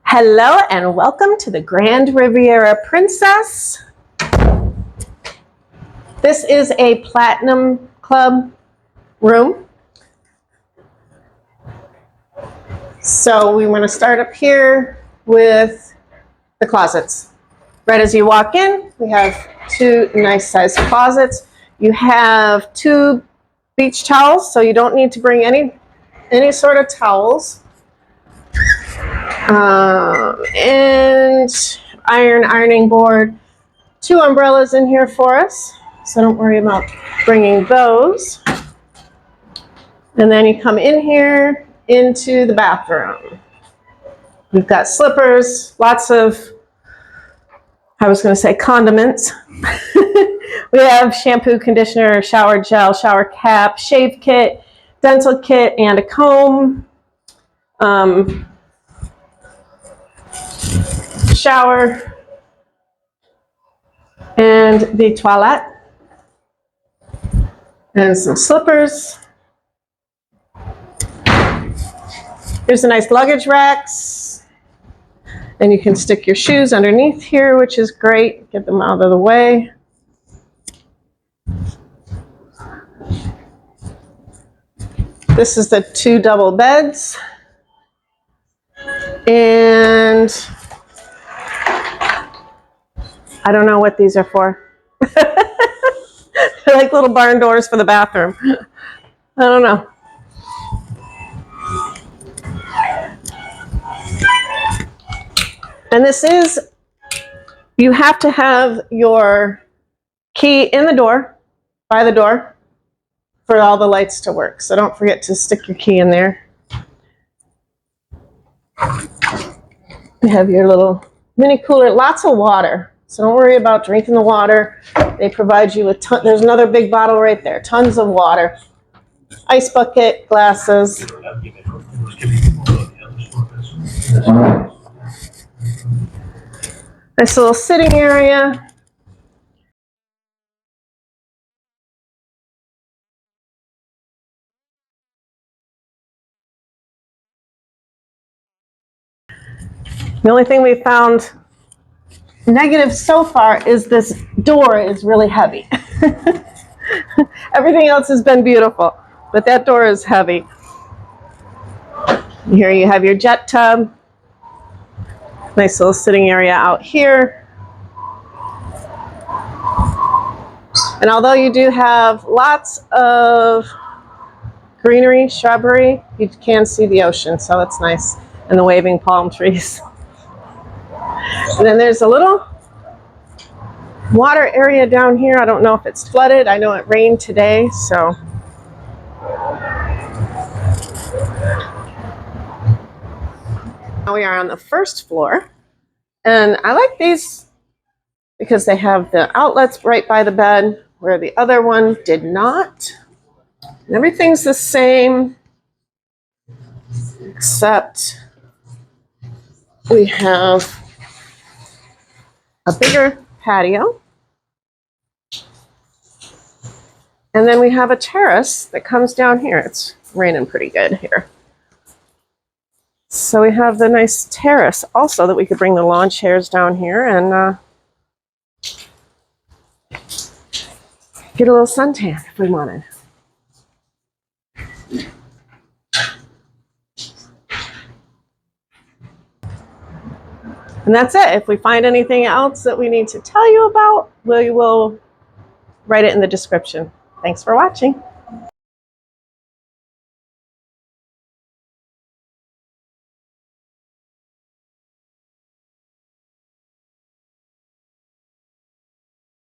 Hello and welcome to the Grand Riviera Princess. This is a Platinum Club room. So we want to start up here with the closets. Right as you walk in, we have two nice sized closets. You have two beach towels, so you don't need to bring any sort of towels. And ironing board. Two umbrellas in here for us, so don't worry about bringing those. And then you come in here into the bathroom. We've got slippers, lots of, I was going to say condiments. We have shampoo, conditioner, shower gel, shower cap, shave kit, dental kit, and a comb. Shower and the toilet and some slippers. Here's a nice luggage racks, and you can stick your shoes underneath here, which is great. Get them out of the way. This is the two double beds, and I don't know what these are for. They're like little barn doors for the bathroom. I don't know. And this is, you have to have your key in the door, by the door, for all the lights to work. So don't forget to stick your key in there. You have your little mini cooler, lots of water. So don't worry about drinking the water. They provide you with there's another big bottle right there, tons of water. Ice bucket, glasses. Nice little sitting area. The only thing we found negative so far is this door is really heavy. Everything else has been beautiful, but that door is heavy. Here you have your jet tub. Nice little sitting area out here. And although you do have lots of greenery, shrubbery, you can see the ocean, so it's nice, and the waving palm trees. And then there's a little water area down here. I don't know if it's flooded. I know it rained today, so. Now we are on the first floor, and I like these because they have the outlets right by the bed where the other one did not. And everything's the same except we have a bigger patio, and then we have a terrace that comes down here. It's raining pretty good here. So we have the nice terrace also that we could bring the lawn chairs down here and get a little suntan if we wanted. And that's it. If we find anything else that we need to tell you about, we will write it in the description. Thanks for watching.